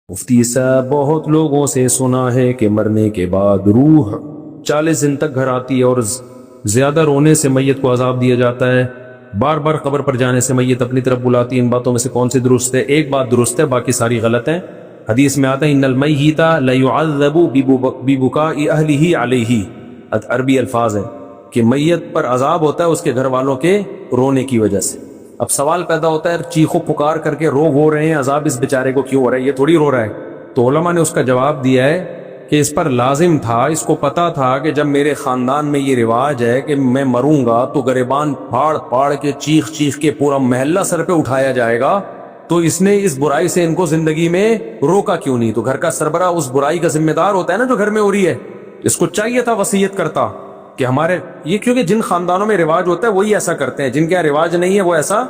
مفتی صاحب بہت لوگوں سے سنا ہے کہ مرنے کے بعد روح 40 دن تک گھر آتی ہے اور زیادہ رونے سے میت کو عذاب دیا جاتا ہے، بار بار قبر پر جانے سے میت اپنی طرف بلاتی ہے، ان باتوں میں سے کون سی درست ہے؟ ایک بات درست ہے، باقی ساری غلط ہیں۔ حدیث میں آتا ہے ان المیت لیعذب ببکاء اہلہ علیہ، عربی الفاظ ہے کہ میت پر عذاب ہوتا ہے اس کے گھر والوں کے رونے کی وجہ سے۔ اب سوال پیدا ہوتا ہے چیخو پکار کر کے رو ہو رہے ہیں، عذاب اس بیچارے کو کیوں ہو رہا ہے؟ یہ تھوڑی رو رہا ہے۔ تو علماء نے اس کا جواب دیا ہے کہ اس پر لازم تھا، اس کو پتا تھا کہ جب میرے خاندان میں یہ رواج ہے کہ میں مروں گا تو گریبان پھاڑ پھاڑ کے چیخ چیخ کے پورا محلہ سر پہ اٹھایا جائے گا، تو اس نے اس برائی سے ان کو زندگی میں روکا کیوں نہیں؟ تو گھر کا سربراہ اس برائی کا ذمہ دار ہوتا ہے نا جو گھر میں ہو رہی ہے، اس کو چاہیے تھا وصیت کرتا کہ ہمارے یہ، کیونکہ جن خاندانوں میں رواج ہوتا ہے وہی ایسا کرتے ہیں، جن کے یہاں رواج نہیں ہے وہ ایسا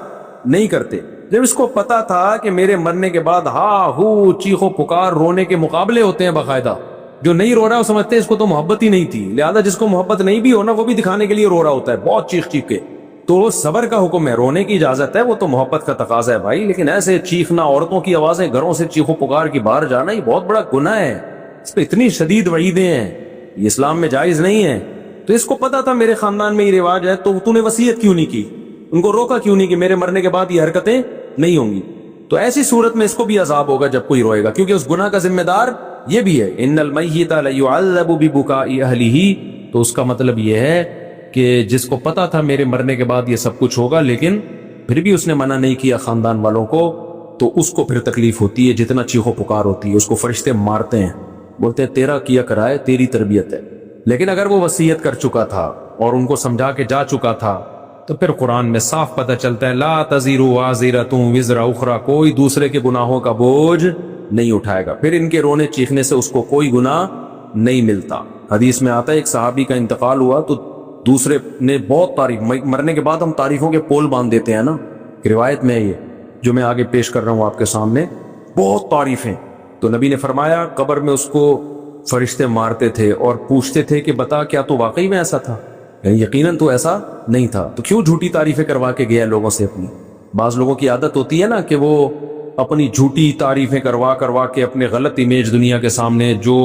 نہیں کرتے۔ جب اس کو پتا تھا کہ میرے مرنے کے بعد ہا ہو چیخو پکار رونے کے مقابلے ہوتے ہیں باقاعدہ، جو نہیں رو رہا وہ سمجھتے ہیں اس کو تو محبت ہی نہیں تھی، لہذا جس کو محبت نہیں بھی ہونا وہ بھی دکھانے کے لیے رو رہا ہوتا ہے بہت چیخ چیخ کے۔ تو صبر کا حکم ہے، رونے کی اجازت ہے، وہ تو محبت کا تقاضا ہے بھائی، لیکن ایسے چیخنا، عورتوں کی آوازیں گھروں سے چیخو پکار کی باہر جانا، یہ بہت بڑا گناہ ہے، اس پہ اتنی شدید وعیدیں ہیں، یہ اسلام میں جائز نہیں ہے۔ تو اس کو پتا تھا میرے خاندان میں یہ رواج ہے، تو تو نے وصیت کیوں نہیں کی؟ ان کو روکا کیوں نہیں کہ میرے مرنے کے بعد یہ حرکتیں نہیں ہوں گی؟ تو ایسی صورت میں اس کو بھی عذاب ہوگا جب کوئی روئے گا، کیونکہ اس گناہ کا ذمہ دار یہ بھی ہے۔ ان المیت لیعذب ببکاء اہلہ، تو اس کا مطلب یہ ہے کہ جس کو پتا تھا میرے مرنے کے بعد یہ سب کچھ ہوگا لیکن پھر بھی اس نے منع نہیں کیا خاندان والوں کو، تو اس کو پھر تکلیف ہوتی ہے، جتنا چیخو پکار ہوتی ہے اس کو فرشتے مارتے ہیں، بولتے ہیں تیرا کیا کرائے، تیری تربیت ہے۔ لیکن اگر وہ وصیت کر چکا تھا اور ان کو سمجھا کے جا چکا تھا تو پھر قرآن میں صاف پتہ چلتا ہے لا تزر وازرۃ وزر اخری، کوئی دوسرے کے گناہوں کا بوجھ نہیں اٹھائے گا، پھر ان کے رونے چیخنے سے اس کو کوئی گناہ نہیں ملتا۔ حدیث میں آتا ہے ایک صحابی کا انتقال ہوا تو دوسرے نے بہت تعریف، مرنے کے بعد ہم تعریفوں کے پول باندھ دیتے ہیں نا، روایت میں ہے یہ جو میں آگے پیش کر رہا ہوں آپ کے سامنے، بہت تعریفیں۔ تو نبی نے فرمایا قبر میں اس کو فرشتے مارتے تھے اور پوچھتے تھے کہ بتا کیا تو واقعی میں ایسا تھا؟ یعنی یقیناً تو ایسا نہیں تھا، تو کیوں جھوٹی تعریفیں کروا کے گیا لوگوں سے اپنی؟ بعض لوگوں کی عادت ہوتی ہے نا کہ وہ اپنی جھوٹی تعریفیں کروا کے اپنے غلط امیج دنیا کے سامنے، جو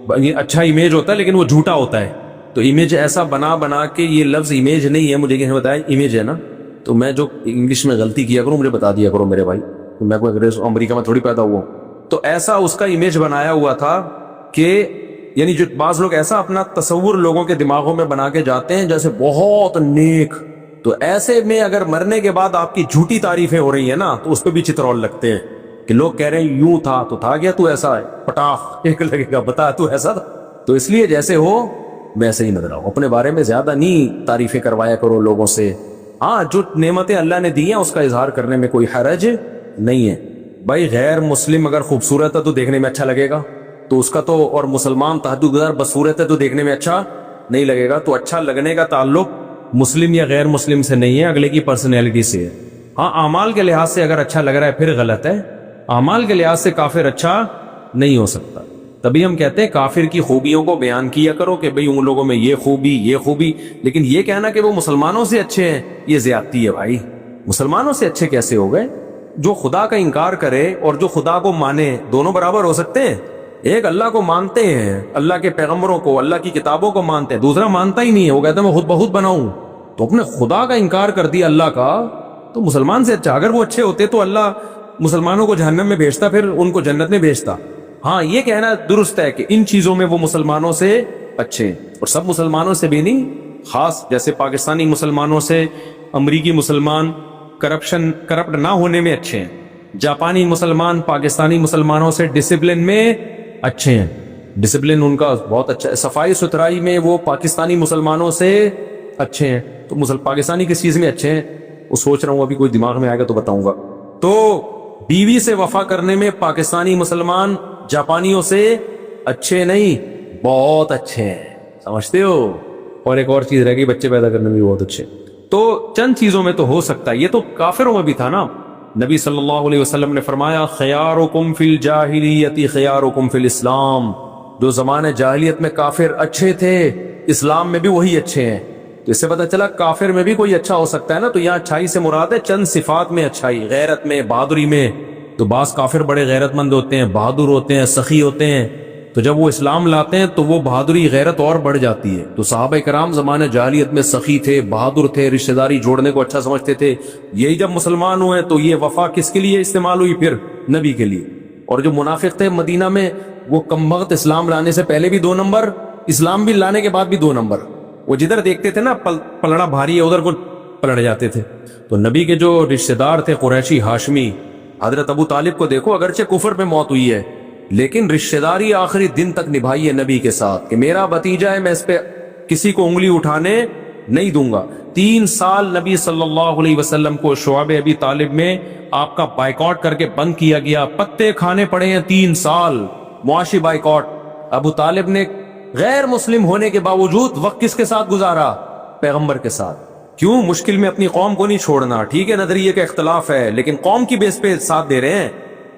اچھا امیج ہوتا ہے لیکن وہ جھوٹا ہوتا ہے، تو امیج ایسا بنا کے، یہ لفظ امیج نہیں ہے، مجھے کسی نے بتایا امیج ہے نا، تو میں جو انگلش میں غلطی کیا کروں مجھے بتا دیا کرو میرے بھائی، میں کوئی انگریز امریکہ میں تھوڑی پیدا ہوا ہوں۔ تو ایسا اس کا امیج بنایا ہوا تھا کہ یعنی جو بعض لوگ ایسا اپنا تصور لوگوں کے دماغوں میں بنا کے جاتے ہیں جیسے بہت نیک، تو ایسے میں اگر مرنے کے بعد آپ کی جھوٹی تعریفیں ہو رہی ہیں نا تو اس پہ بھی چترول لگتے ہیں کہ لوگ کہہ رہے ہیں یوں تھا تو تھا کیا، تو ایسا ہے، پٹاخ ایک لگے گا، بتا تو ایسا تھا۔ تو اس لیے جیسے ہو ویسے ہی نظر آؤ، اپنے بارے میں زیادہ نہیں تعریفیں کروایا کرو لوگوں سے۔ ہاں جو نعمتیں اللہ نے دی ہیں اس کا اظہار کرنے میں کوئی حرج نہیں ہے بھائی۔ غیر مسلم اگر خوبصورت ہے تو دیکھنے میں اچھا لگے گا، تو اس کا تو، اور مسلمان تہجد گزار بدصورت ہے تو دیکھنے میں اچھا نہیں لگے گا۔ تو اچھا لگنے کا تعلق مسلم یا غیر مسلم سے نہیں ہے، اگلے کی پرسنالٹی سے ہے۔ ہاں اعمال کے لحاظ سے اگر اچھا لگ رہا ہے پھر غلط ہے، اعمال کے لحاظ سے کافر اچھا نہیں ہو سکتا۔ تبھی ہم کہتے ہیں کافر کی خوبیوں کو بیان کیا کرو کہ بھئی ان لوگوں میں یہ خوبی، لیکن یہ کہنا کہ وہ مسلمانوں سے اچھے ہیں یہ زیادتی ہے بھائی۔ مسلمانوں سے اچھے کیسے ہو گئے؟ جو خدا کا انکار کرے اور جو خدا کو مانے دونوں برابر ہو سکتے ہیں؟ ایک اللہ کو مانتے ہیں، اللہ کے پیغمبروں کو، اللہ کی کتابوں کو مانتے ہیں، دوسرا مانتا ہی نہیں ہے، وہ کہتا ہے میں خود بخود بناؤں، تو اپنے خدا کا انکار کر دیا اللہ کا، تو مسلمان سے اچھا۔ اگر وہ اچھے ہوتے تو اللہ مسلمانوں کو جہنم میں بھیجتا، پھر ان کو جنت میں بھیجتا۔ ہاں یہ کہنا درست ہے کہ ان چیزوں میں وہ مسلمانوں سے اچھے ہیں، اور سب مسلمانوں سے بھی نہیں، خاص جیسے پاکستانی مسلمانوں سے امریکی مسلمان کرپٹ نہ ہونے میں اچھے ہیں، جاپانی مسلمان پاکستانی مسلمانوں سے ڈسپلن میں اچھے ہیں، ڈسپلن ان کا بہت اچھا ہے، صفائی ستھرائی میں وہ پاکستانی مسلمانوں سے اچھے ہیں۔ تو پاکستانی کس چیز میں اچھے ہیں وہ سوچ رہا ہوں، ابھی کوئی دماغ میں آئے گا تو بتاؤں گا۔ تو بیوی سے وفا کرنے میں پاکستانی مسلمان جاپانیوں سے اچھے نہیں، بہت اچھے ہیں، سمجھتے ہو؟ اور ایک اور چیز رہ گئی، بچے پیدا کرنے میں بھی بہت اچھے۔ تو چند چیزوں میں تو ہو سکتا ہے، یہ تو کافروں میں بھی تھا نا۔ نبی صلی اللہ علیہ وسلم نے فرمایا خیارکم فی الجاہلیت خیارکم فی الاسلام، جو زمانے جاہلیت میں کافر اچھے تھے اسلام میں بھی وہی اچھے ہیں۔ تو اس سے پتہ چلا کافر میں بھی کوئی اچھا ہو سکتا ہے نا۔ تو یہاں اچھائی سے مراد ہے چند صفات میں اچھائی، غیرت میں، بہادری میں، تو بعض کافر بڑے غیرت مند ہوتے ہیں، بہادر ہوتے ہیں، سخی ہوتے ہیں، تو جب وہ اسلام لاتے ہیں تو وہ بہادری غیرت اور بڑھ جاتی ہے۔ تو صحابہ کرام زمانہ جاہلیت میں سخی تھے، بہادر تھے، رشتہ داری جوڑنے کو اچھا سمجھتے تھے۔ یہی جب مسلمان ہوئے تو یہ وفا کس کے لیے استعمال ہوئی؟ پھر نبی کے لیے۔ اور جو منافق تھے مدینہ میں، وہ کم وقت اسلام لانے سے پہلے بھی 2 نمبر، اسلام بھی لانے کے بعد بھی 2 نمبر۔ وہ جدھر دیکھتے تھے نا پلڑا بھاری ہے ادھر کو پلٹ جاتے تھے۔ تو نبی کے جو رشتہ دار تھے قریشی ہاشمی، حضرت ابو طالب کو دیکھو، اگرچہ کفر پہ موت ہوئی ہے لیکن رشتہ داری آخری دن تک نبھائی ہے نبی کے ساتھ کہ میرا بھتیجا ہے، میں اس پہ کسی کو انگلی اٹھانے نہیں دوں گا۔ 3 سال نبی صلی اللہ علیہ وسلم کو شعب ابی طالب میں آپ کا بائیکاٹ کر کے بند کیا گیا، پتے کھانے پڑے ہیں 3 سال معاشی بائیکاٹ۔ ابو طالب نے غیر مسلم ہونے کے باوجود وقت کس کے ساتھ گزارا؟ پیغمبر کے ساتھ۔ کیوں؟ مشکل میں اپنی قوم کو نہیں چھوڑنا۔ ٹھیک ہے نظریے کا اختلاف ہے لیکن قوم کی بیس پہ ساتھ دے رہے ہیں،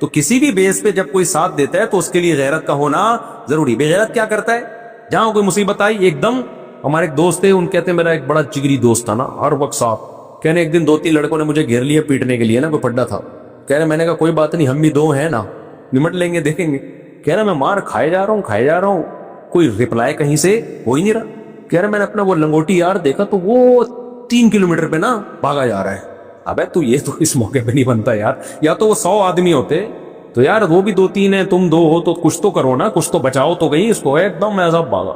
تو کسی بھی بیس پہ جب کوئی ساتھ دیتا ہے تو اس کے لیے غیرت کا ہونا ضروری۔ بے غیرت کیا کرتا ہے؟ جہاں کوئی مصیبت آئی ایک دم، ہمارے ایک دوست تھے، ان کہتے ہیں میرا ایک بڑا جگری دوست تھا نا، ہر وقت ساتھ، کہنے ایک دن 2-3 لڑکوں نے مجھے گھیر لیا پیٹنے کے لیے نا، کوئی پڈا تھا، کہہ رہے میں نے کہا کوئی بات نہیں، ہم بھی 2 ہیں نا، نمٹ لیں گے، دیکھیں گے۔ کہہ رہا میں مار کھائے جا رہا ہوں، کوئی رپلائی کہیں سے ہو ہی نہیں رہا۔ کہہ رہا میں نے اپنا وہ لنگوٹی یار دیکھا تو وہ 3 کلومیٹر پہ نا بھاگا جا رہا ہے۔ ابے تو یہ تو اس موقع پہ نہیں بنتا یار، یا تو وہ 100 آدمی ہوتے تو یار وہ بھی 2-3 ہیں، تم 2 ہو تو کچھ تو کرو نا، کچھ تو بچاؤ تو گئی اس کو۔ ایک دم ایسا بھاگا۔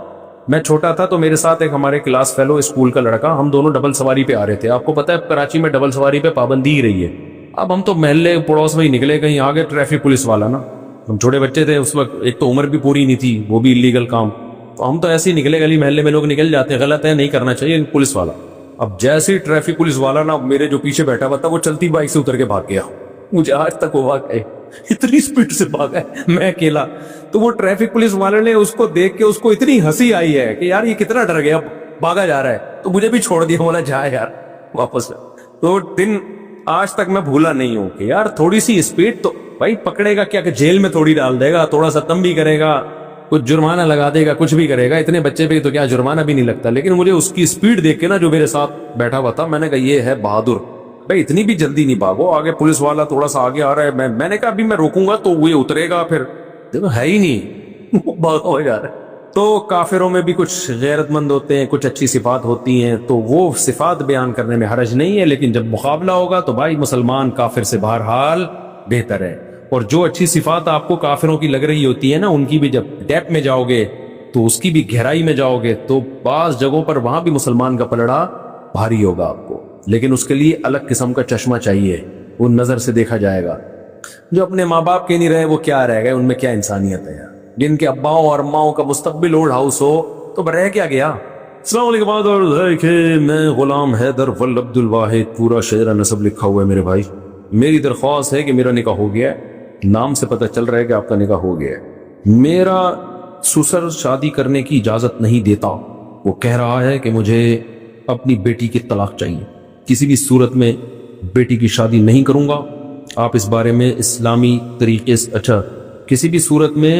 میں چھوٹا تھا تو میرے ساتھ ایک ہمارے کلاس فیلو اسکول کا لڑکا، ہم دونوں ڈبل سواری پہ آ رہے تھے۔ آپ کو پتا ہے کراچی میں ڈبل سواری پہ پابندی ہی رہی ہے۔ اب ہم تو محلے پڑوس میں ہی نکلے، کہیں آگے ٹریفک پولیس والا نا، ہم چھوٹے بچے تھے اس وقت، ایک تو عمر بھی پوری نہیں تھی، وہ بھی اللیگل کام، تو ہم تو ایسے ہی نکلے، گلی محلے میں لوگ نکل جاتے ہیں، غلط ہے نہیں کرنا چاہیے پولیس والا۔ اب جیسے ہی ٹریفک پولیس والا نا میرے جو پیچھے بیٹھا ہوا تھا وہ چلتی بائک سے اتر کے بھاگ گیا۔ مجھے آج تک وہ واقعہ ہے، اتنی سپیڈ سے بھاگا ہے میں اکیلا۔ تو وہ ٹریفک پولیس والے نے اس کو دیکھ کے اس کو اتنی ہنسی آئی ہے کہ یار یہ کتنا ڈر گیا، بھاگا جا رہا ہے، تو مجھے بھی چھوڑ دیا، بولا جا یار واپس۔ تو دن آج تک میں بھولا نہیں ہوں کہ یار تھوڑی سی اسپیڈ تو بھائی پکڑے گا کیا کہ جیل میں تھوڑی ڈال دے گا، تھوڑا سا تم بھی کرے گا، کچھ جرمانہ لگا دے گا، کچھ بھی کرے گا، اتنے بچے پہ تو کیا جرمانہ بھی نہیں لگتا۔ لیکن مجھے اس کی اسپیڈ دیکھ کے نا جو میرے ساتھ بیٹھا ہوا تھا، میں نے کہا یہ ہے بہادر، بھائی اتنی بھی جلدی نہیں بھاگو، آگے پولیس والا تھوڑا سا آگے آ رہا ہے، میں نے کہا ابھی میں روکوں گا تو وہ اترے گا، پھر دیکھو ہے ہی نہیں، وہ بھاگا ہو جا رہا ہے۔ تو کافروں میں بھی کچھ غیرت مند ہوتے ہیں، کچھ اچھی صفات ہوتی ہیں، تو وہ صفات بیان کرنے میں حرج نہیں ہے، لیکن جب مقابلہ ہوگا تو بھائی مسلمان کافر سے بہرحال بہتر ہے۔ اور جو اچھی صفات آپ کو کافروں کی لگ رہی ہوتی ہے نا، ان کی بھی جب ڈیپ میں جاؤ گے تو اس کی بھی گہرائی میں جاؤ گے تو بعض جگہوں پر وہاں بھی مسلمان کا پلڑا بھاری ہوگا آپ کو، لیکن اس کے لیے الگ قسم کا چشمہ چاہیے، وہ نظر سے دیکھا جائے گا۔ جو اپنے ماں باپ کے نہیں رہے وہ کیا رہ گئے، ان میں کیا انسانیت ہے؟ جن کے اباؤں اور اماؤں کا مستقبل اولڈ ہاؤس ہو تو رہ کیا گیا؟ السلام علیکم، اور میں غلام حیدر ول عبد الواحد، پورا شہر نسب لکھا ہوا ہے میرے بھائی۔ میری درخواست ہے کہ میرا نکاح ہو گیا ہے، نام سے پتہ چل رہا ہے کہ آپ کا نکاح ہو گیا ہے۔ میرا سسر شادی کرنے کی اجازت نہیں دیتا، وہ کہہ رہا ہے کہ مجھے اپنی بیٹی کی طلاق چاہیے، کسی بھی صورت میں بیٹی کی شادی نہیں کروں گا۔ آپ اس بارے میں اسلامی طریقے سے کسی بھی صورت میں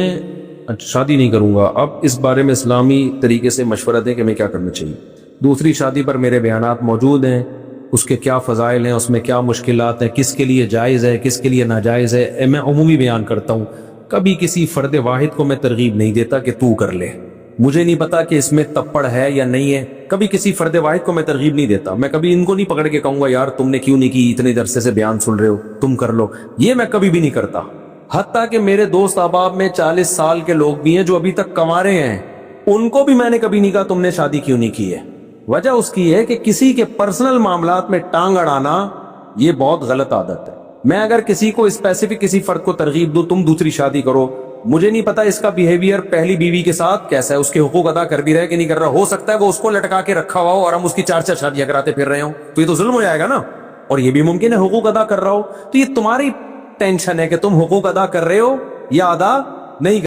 شادی نہیں کروں گا، اب اس بارے میں اسلامی طریقے سے مشورہ دیں کہ میں کیا کرنا چاہیے۔ دوسری شادی پر میرے بیانات موجود ہیں، اس کے کیا فضائل ہیں، اس میں کیا مشکلات ہیں، کس کے لیے جائز ہے، کس کے لیے ناجائز ہے، میں عمومی بیان کرتا ہوں، کبھی کسی فرد واحد کو میں ترغیب نہیں دیتا کہ تو کر لے۔ مجھے نہیں پتا کہ اس میں تپڑ ہے یا نہیں ہے، کبھی کسی فرد واحد کو میں ترغیب نہیں دیتا۔ میں کبھی ان کو نہیں پکڑ کے کہوں گا یار تم نے کیوں نہیں کی، اتنے عرصے سے بیان سن رہے ہو، تم کر لو، یہ میں کبھی بھی نہیں کرتا۔ حتیٰ کہ میرے دوست احباب میں 40 سال کے لوگ بھی ہیں جو ابھی تک کما رہے ہیں، ان کو بھی میں نے کبھی نہیں کہا تم نے شادی کیوں نہیں کی ہے۔ وجہ اس کی ہے کہ کسی کے پرسنل معاملات میں ٹانگ اڑانا یہ بہت غلط عادت ہے۔ میں اگر کسی کو اسپیسیفک کسی فرد کو ترغیب دوں تم دوسری شادی کرو، مجھے نہیں پتا اس کا بیہیویئر پہلی بیوی کے ساتھ کیسا ہے، اس کے حقوق ادا کر بھی رہا ہے کہ نہیں کر رہا، ہو سکتا ہے وہ اس کو لٹکا کے رکھا ہوا ہو اور ہم اس کی 4 شادیاں کراتے پھر رہے ہوں، تو یہ تو ظلم ہو جائے گا نا۔ اور یہ بھی ممکن ہے حقوق ادا کر رہا ہو، تو یہ تمہاری ٹینشن ہے کہ تم حقوق ادا کر رہے ہو یا ادا نہیں